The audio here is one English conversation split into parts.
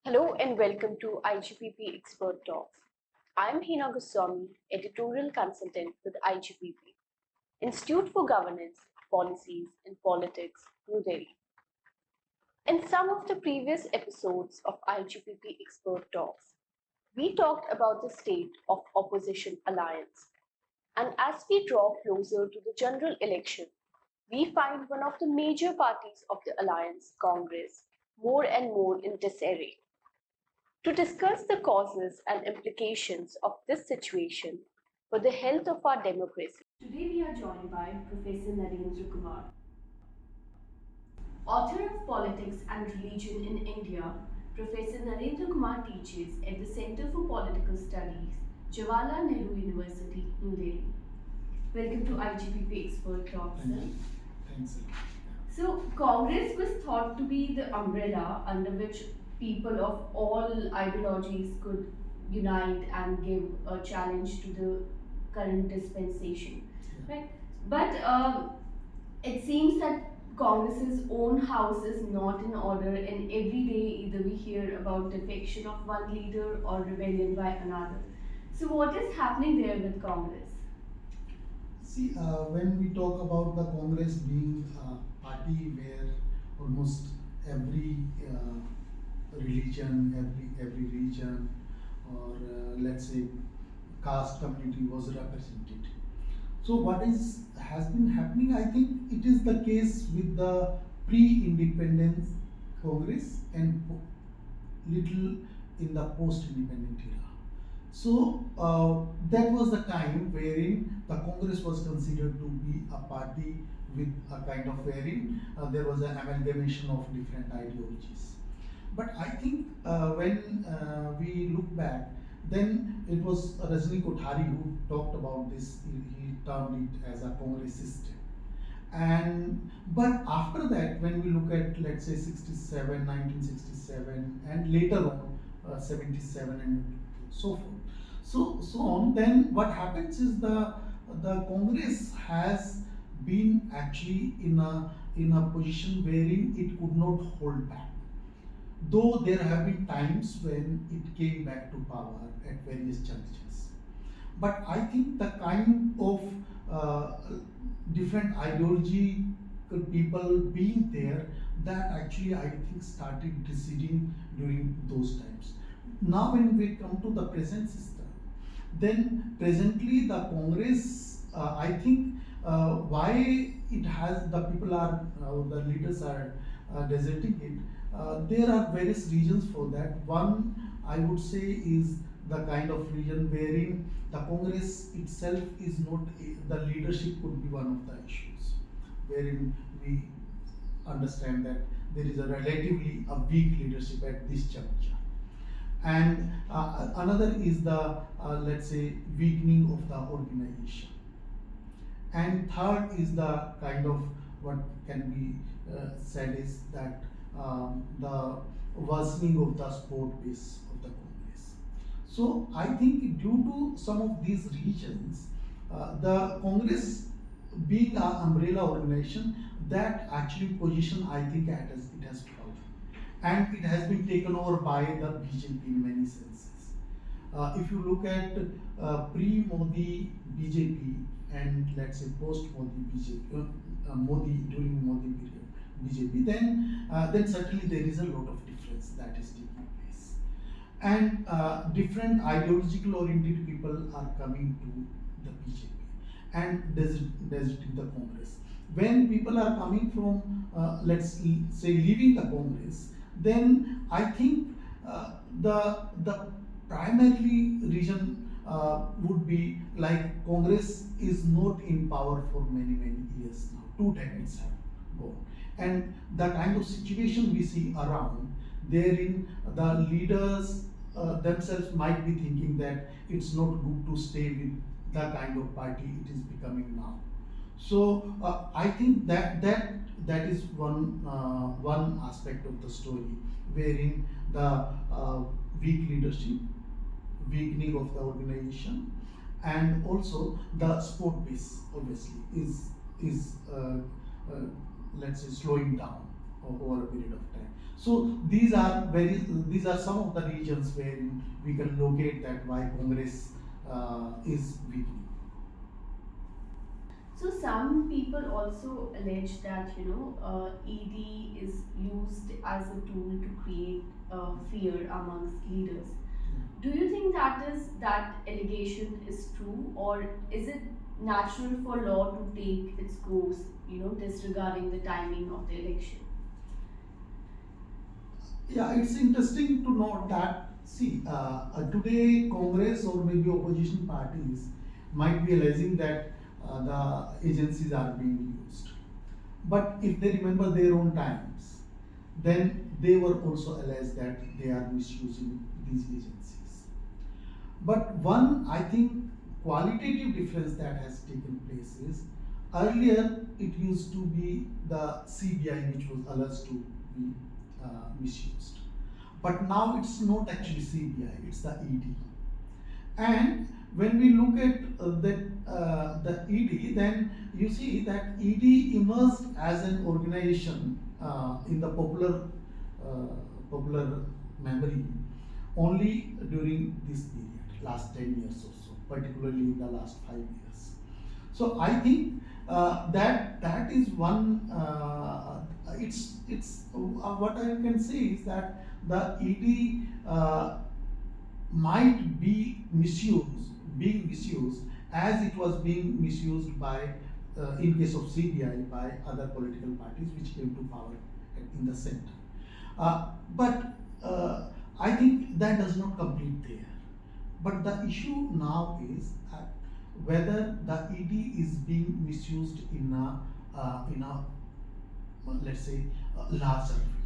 Hello and welcome to IGPP Expert Talks. I'm Heena Goswami, Editorial Consultant with IGPP, Institute for Governance, Policies and Politics, New Delhi. In some of the previous episodes of IGPP Expert Talks, we talked about the state of opposition alliance. And as we draw closer to the general election, we find one of the major parties of the alliance, Congress, more and more in disarray. To discuss the causes and implications of this situation for the health of our democracy, today we are joined by Professor Narender Kumar, author of Politics and Religion in India. Professor Narender Kumar teaches at the Center for Political Studies, Jawaharlal Nehru University, New Delhi. Welcome to IGPP Expert Talks. Thanks. So, Congress was thought to be the umbrella under which people of all ideologies could unite and give a challenge to the current dispensation, right? But it seems that Congress's own house is not in order, and every day either we hear about defection of one leader or rebellion by another. So, what is happening there with Congress? See, when we talk about the Congress being a party where almost every religion, every region, or let's say caste community was represented. So what has been happening? I think it is the case with the pre-independence Congress and little in the post-independent era. So that was the time wherein the Congress was considered to be a party with a kind of wherein there was an amalgamation of different ideologies. But I think when we look back, then it was Rajni Kothari who talked about this. He termed it as a Congress system. And but after that, when we look at, let's say, 67, 1967, and later on 77 and so forth, so on, then what happens is the Congress has been actually in a position wherein it could not hold back, though there have been times when it came back to power at various junctures. But I think the kind of different ideology people being there, that actually I think started receding during those times. Now when we come to the present system, then presently the Congress, I think why it has, the people are, the leaders are deserting it, there are various reasons for that. One, I would say, is the kind of region wherein the Congress itself is not, the leadership could be one of the issues, wherein we understand that there is a relatively a weak leadership at this juncture. And another is the, let's say, weakening of the organization. And third is the kind of what can be said is that the worsening of the support base of the Congress. So I think due to some of these reasons, the Congress being an umbrella organization, that actually position I think it has fallen, and it has been taken over by the BJP in many senses. If you look at pre-Modi BJP and let's say post-Modi BJP, Modi during Modi period BJP, then certainly there is a lot of difference that is taking place, and different ideological oriented people are coming to the BJP and deserting the Congress. When people are coming from, let's say, leaving the Congress, then I think the primarily reason would be like Congress is not in power for many years now. 2 decades have gone, and the kind of situation we see around, therein the leaders themselves might be thinking that it's not good to stay with the kind of party it is becoming now. So I think that is one aspect of the story, wherein the weak leadership, weakening of the organization, and also the sport base obviously is let's say slowing down. over a period of time. So these are some of the regions where we can locate that why Congress is weakening. So some people also allege that ED is used as a tool to create fear amongst leaders. Do you think that allegation is true, or is it natural for law to take its course, disregarding the timing of the election? Yeah, it's interesting to note that, see, today Congress or maybe opposition parties might be alleging that the agencies are being used. But if they remember their own times, then they were also alleged that they are misusing these agencies. But one, I think, qualitative difference that has taken place is earlier it used to be the CBI which was alleged to be misused. But now it's not actually CBI, it's the ED. And when we look at the ED, then you see that ED emerged as an organization in the popular memory only during this period, last 10 years or so, particularly in the last 5 years. So I think that is one. It's what I can say is that the ED might be being misused as it was being misused by, in case of CBI, by other political parties which came to power in the center. But I think that does not complete there. But the issue now is whether the ED is being misused in a let's say larger way.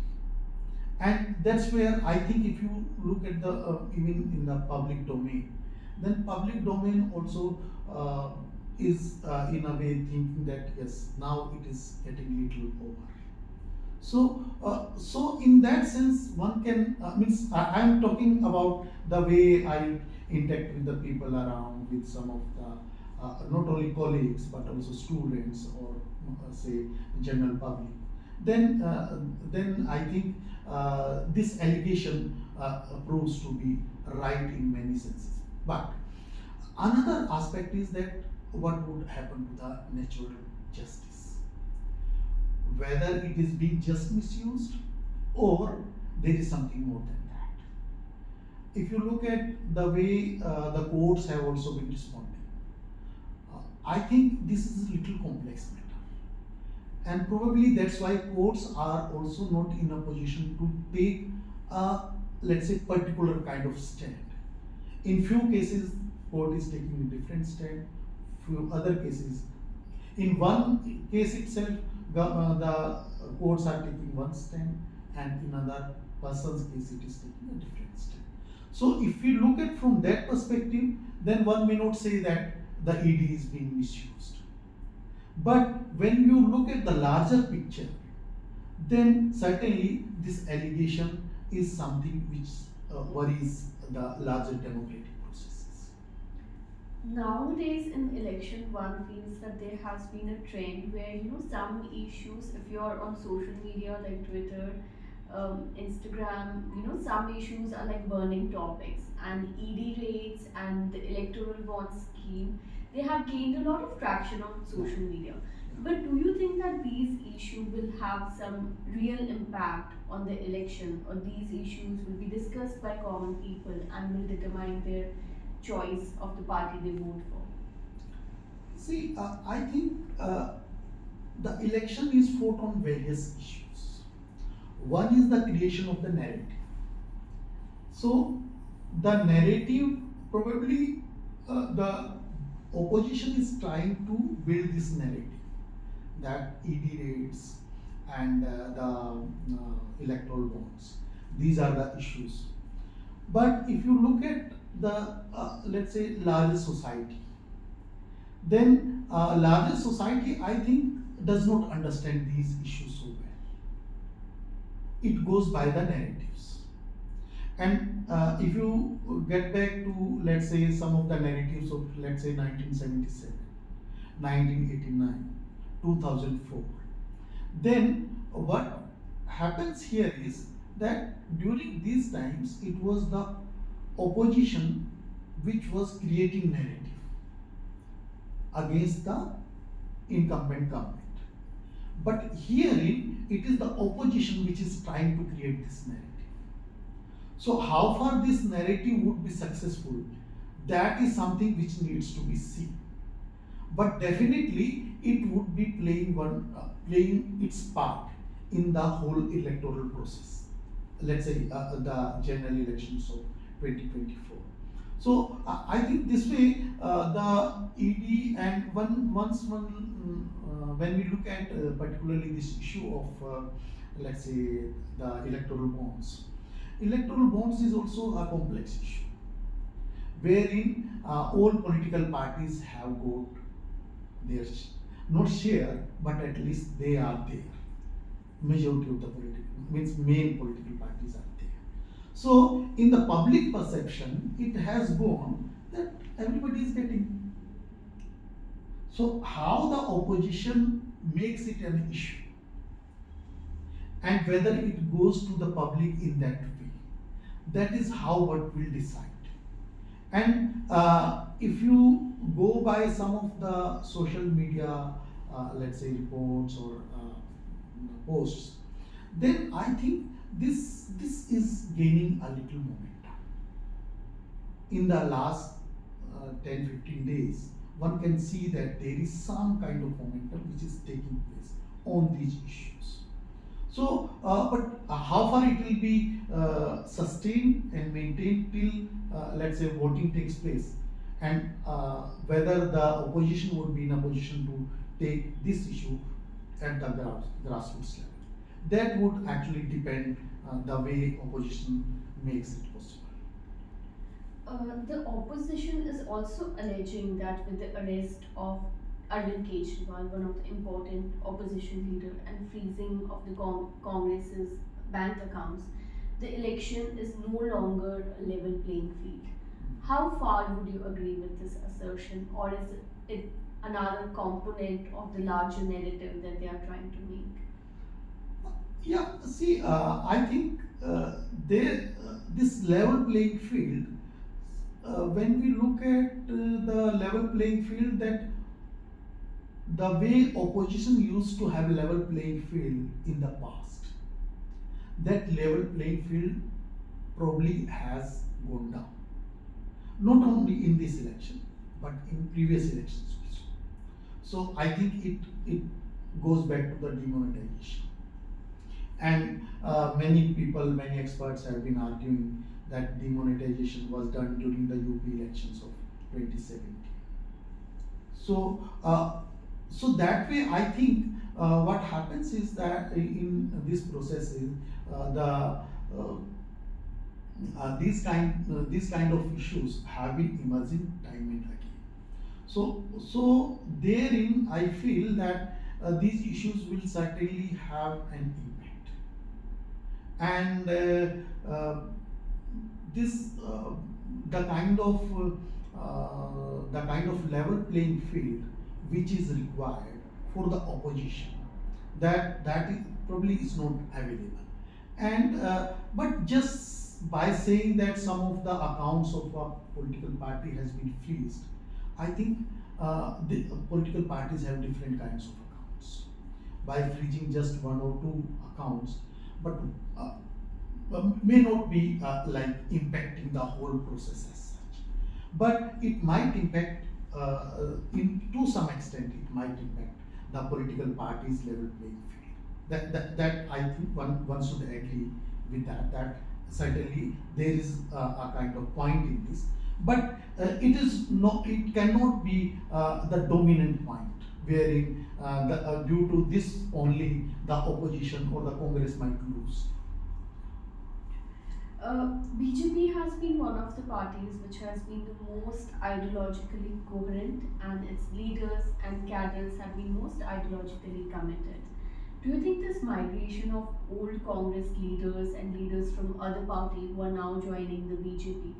And that's where I think if you look at the even in the public domain, then public domain also is in a way thinking that yes, now it is getting little over. So in that sense, one can means I am talking about the way I interact with the people around, with some of the not only colleagues but also students or say general public. Then I think this allegation proves to be right in many senses. But another aspect is that what would happen to the natural justice, whether it is being just misused or there is something more than that. If you look at the way the courts have also been responding, I think this is a little complex matter. And probably that's why courts are also not in a position to take a, let's say, particular kind of stand. In few cases, court is taking a different stand. Few other cases, in one case itself, the courts are taking one stand, and in another person's case, it is taking a different stand. So, if we look at from that perspective, then one may not say that the ED is being misused. But when you look at the larger picture, then certainly this allegation is something which worries the larger democratic processes. Nowadays in election, one feels that there has been a trend where some issues, if you're on social media like Twitter, Instagram, some issues are like burning topics, and ED rates and the electoral bond scheme, they have gained a lot of traction on social media. But do you think that these issues will have some real impact on the election, or these issues will be discussed by common people and will determine their choice of the party they vote for? See, I think the election is fought on various issues. One is the creation of the narrative. So, the narrative probably the opposition is trying to build this narrative that ED rates and the electoral bonds, these are the issues. But if you look at the let's say larger society, then larger society I think does not understand these issues so well. It goes by the narratives. And if you get back to, let's say, some of the narratives of, let's say, 1977, 1989, 2004, then what happens here is that during these times it was the opposition which was creating narrative against the incumbent government. But herein it is the opposition which is trying to create this narrative. So how far this narrative would be successful, that is something which needs to be seen. But definitely it would be playing its part in the whole electoral process. Let's say the general elections of 2024. So I think this way the ED and when we look at particularly this issue of let's say the electoral bonds. Electoral bonds is also a complex issue wherein all political parties have got their not share, but at least they are there. Majority of the political means main political parties are there. So in the public perception, it has gone that everybody is getting. So how the opposition makes it an issue, and whether it goes to the public in that way, that is how what will decide. And if you go by some of the social media, let's say reports or posts, then I think this is gaining a little momentum. In the last 10-15 days, one can see that there is some kind of momentum which is taking place on these issues. So, but how far it will be sustained and maintained till let's say voting takes place, and whether the opposition would be in a position to take this issue at the grassroots level, that would actually depend the way opposition makes it possible. The opposition is also alleging that with the arrest of Arvind Kejriwal, one of the important opposition leader, and freezing of the Congress's bank accounts, the election is no longer a level playing field. How far would you agree with this assertion, or is it another component of the larger narrative that they are trying to make? Yeah, see, I think this level playing field, when we look at the level playing field, that the way opposition used to have level playing field in the past, that level playing field probably has gone down. Not only in this election, but in previous elections also. So I think it goes back to the demonetization. And many people, many experts have been arguing that demonetization was done during the UP elections of 2017. So, so that way, I think what happens is that in this process is these kind of issues have been emerging time and again. So therein, I feel that these issues will certainly have an impact, and this the kind of level playing field which is required for the opposition, that is probably is not available. And but just by saying that some of the accounts of a political party has been freezed, I think the political parties have different kinds of accounts. By freezing just one or two accounts, but may not be like impacting the whole process as such, but it might impact to some extent. It might impact the political parties' level playing field. That I think one should agree with that. That certainly there is a kind of point in this, but it cannot be the dominant point, wherein due to this only the opposition or the Congress might lose. BJP has been one of the parties which has been the most ideologically coherent, and its leaders and cadres have been most ideologically committed. Do you think this migration of old Congress leaders and leaders from other parties who are now joining the BJP,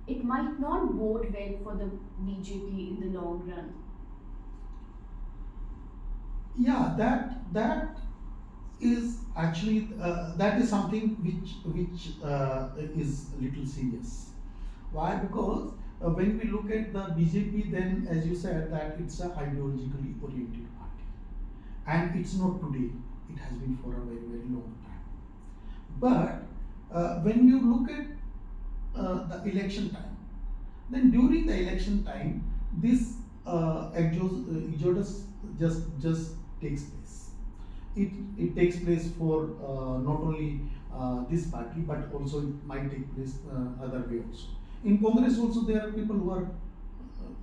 it might not bode well for the BJP in the long run? Yeah, that is actually that is something which is a little serious. Why? Because when we look at the BJP, then as you said that it's a ideologically oriented party, and it's not today. It has been for a very long time. But when you look at the election time, then during the election time, this exodus just takes place. It takes place for not only this party, but also it might take place other way also. In Congress also there are people who are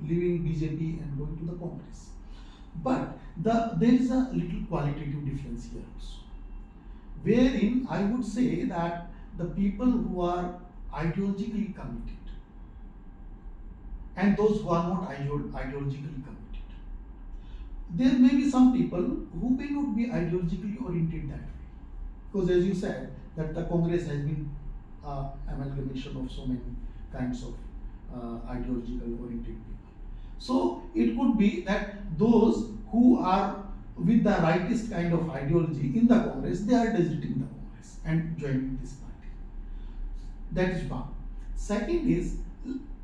leaving BJP and going to the Congress. But there is a little qualitative difference here also, wherein I would say that the people who are ideologically committed and those who are not ideologically committed, there may be some people who may not be ideologically oriented that way, because as you said that the Congress has been amalgamation of so many kinds of ideological oriented people. So it could be that those who are with the rightist kind of ideology in the Congress, they are deserting the Congress and joining this party. That is one. Second is,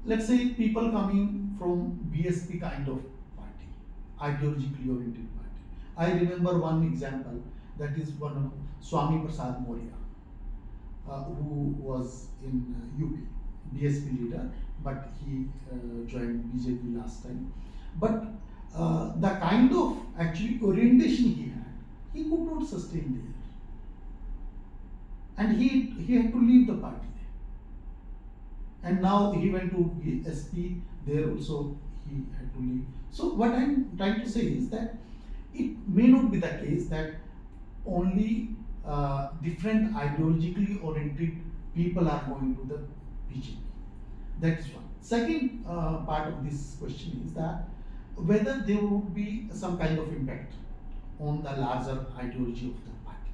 let's say people coming from BSP kind of party, ideologically oriented party. I remember one example, that is one of Swami Prasad Maurya, who was in UP, BSP leader, but he joined BJP last time. But the kind of actually orientation he had, he could not sustain there, and he had to leave the party there. And now he went to SP, there also he had to leave. So what I'm trying to say is that it may not be the case that only different ideologically oriented people are going to the BJP. That is one. Second part of this question is that whether there would be some kind of impact on the larger ideology of the party.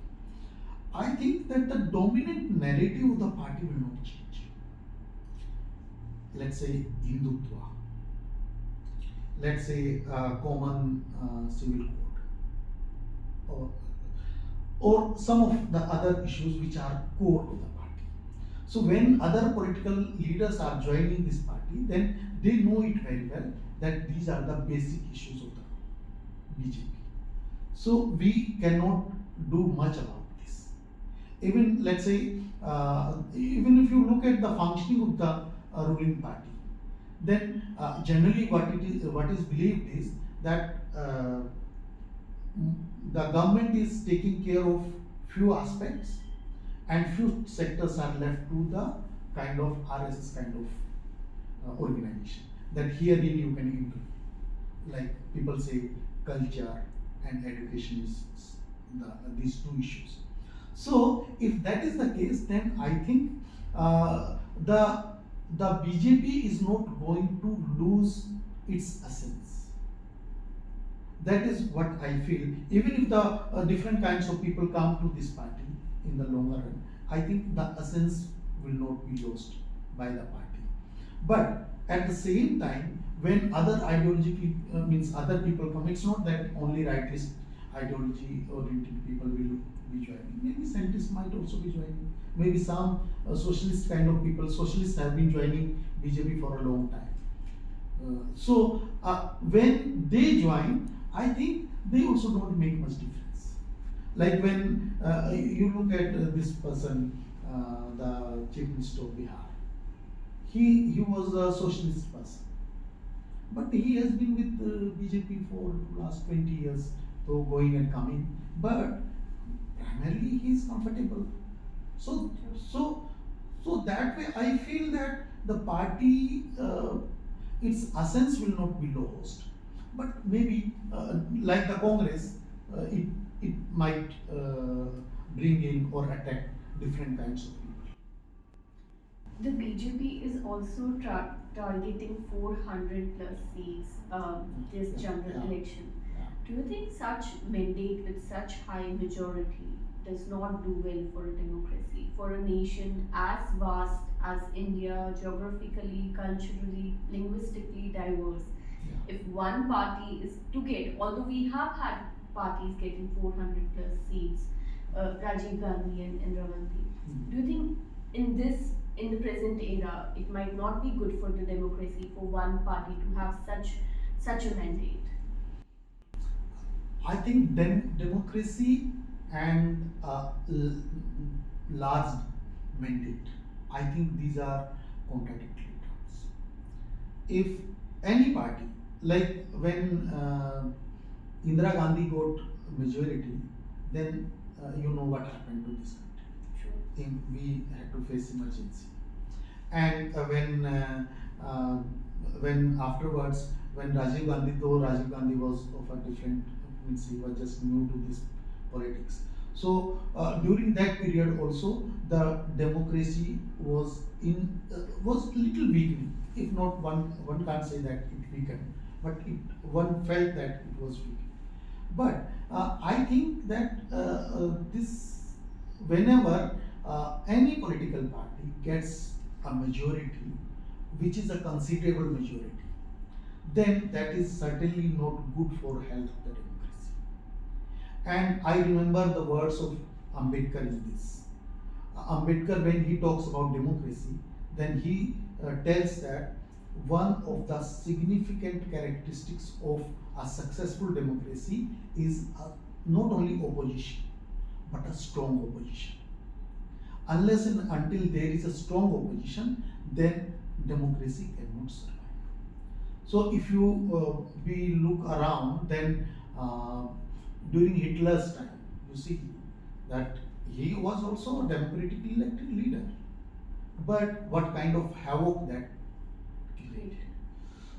I think that the dominant narrative of the party will not change. Let's say Hindutva, let's say common civil code, or some of the other issues which are core to the party. So when other political leaders are joining this party, then they know it very well that these are the basic issues of the BJP. So we cannot do much about this. Even let's say, even if you look at the functioning of the ruling party, then generally what is believed is that the government is taking care of few aspects and few sectors are left to the kind of RSS kind of organization, that herein you can improve. Like people say culture and education is these two issues. So if that is the case, then I think the BJP is not going to lose its essence. That is what I feel. Even if the different kinds of people come to this party in the longer run, I think the essence will not be lost by the party. But at the same time, when other ideologically means other people come, it's not that only rightist ideology oriented people will be joining. Maybe scientists might also be joining. Maybe some socialist kind of people. Socialists have been joining BJP for a long time. So when they join, I think they also don't make much difference. Like when you look at this person, the Chief Minister of Bihar, he was a socialist person, but he has been with BJP for last 20 years, though going and coming. But primarily he is comfortable. So that way I feel that the party, its essence will not be lost. But maybe like the Congress, it might bring in or attack different kinds of people. The BJP is also targeting 400 plus seats this general election. Do you think such mandate with such high majority does not do well for a democracy, for a nation as vast as India, geographically, culturally, linguistically diverse? If one party is to get, although we have had parties getting 400 plus seats, Rajiv Gandhi and Indira Gandhi. Do you think in the present era, it might not be good for the democracy for one party to have such a mandate? I think democracy and large mandate, I think these are contradictory terms. If any party, like when Indira Gandhi got majority, then you know what happened to this country. We had to face emergency, and when afterwards, when Rajiv Gandhi, though Rajiv Gandhi was of a different, means he was just new to this politics. So during that period also, the democracy was was little weakening. If not, one can't say that it weakened, but one felt that it was weak. But I think that this, whenever any political party gets a majority, which is a considerable majority, then that is certainly not good for health of the democracy. And I remember the words of Ambedkar in this. Ambedkar, when he talks about democracy, then he tells that one of the significant characteristics of a successful democracy is not only opposition, but a strong opposition. Unless and until there is a strong opposition, then democracy cannot survive. So if you we look around, then during Hitler's time, you see that he was also a democratically elected leader. But what kind of havoc that created.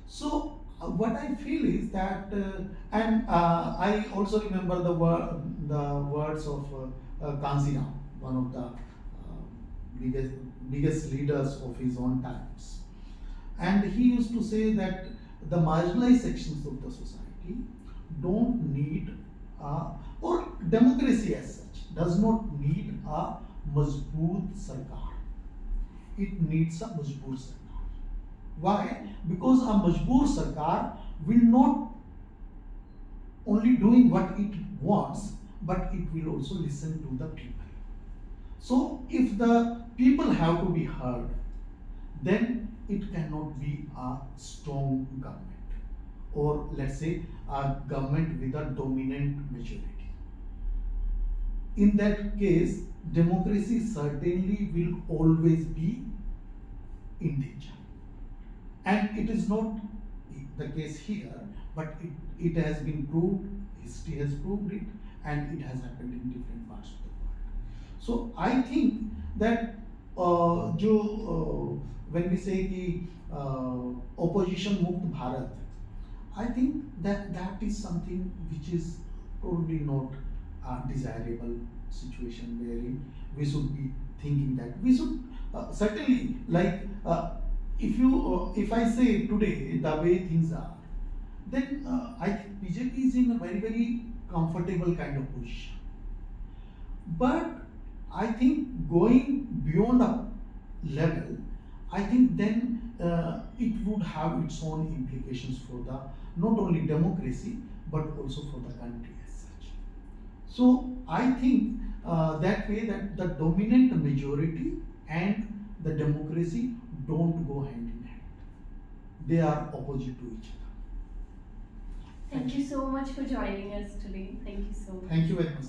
So what I feel is that, and I also remember the words of Kanzina, one of the biggest leaders of his own times, and he used to say that the marginalized sections of the society don't need or democracy as such does not need a mazboot sarkar. It needs a majboor sarkar. Why? Because a majboor sarkar will not only doing what it wants, but it will also listen to the people. So if the people have to be heard, then it cannot be a strong government, or let's say a government with a dominant majority. In that case, democracy certainly will always be in danger. And it is not the case here, but it has been proved, history has proved it, and it has happened in different parts of the world. So I think that when we say कि opposition मुक्त Bharat, I think that is something which is probably not a desirable situation wherein we should be thinking that we should certainly, like if I say today the way things are, then I think BJP is in a very comfortable kind of position. But I think going beyond a level, I think then it would have its own implications for the not only democracy but also for the country as such. So I think that way that the dominant majority and the democracy don't go hand in hand. They are opposite to each other. Thank you so much for joining us today. Thank you so much. Thank you very much.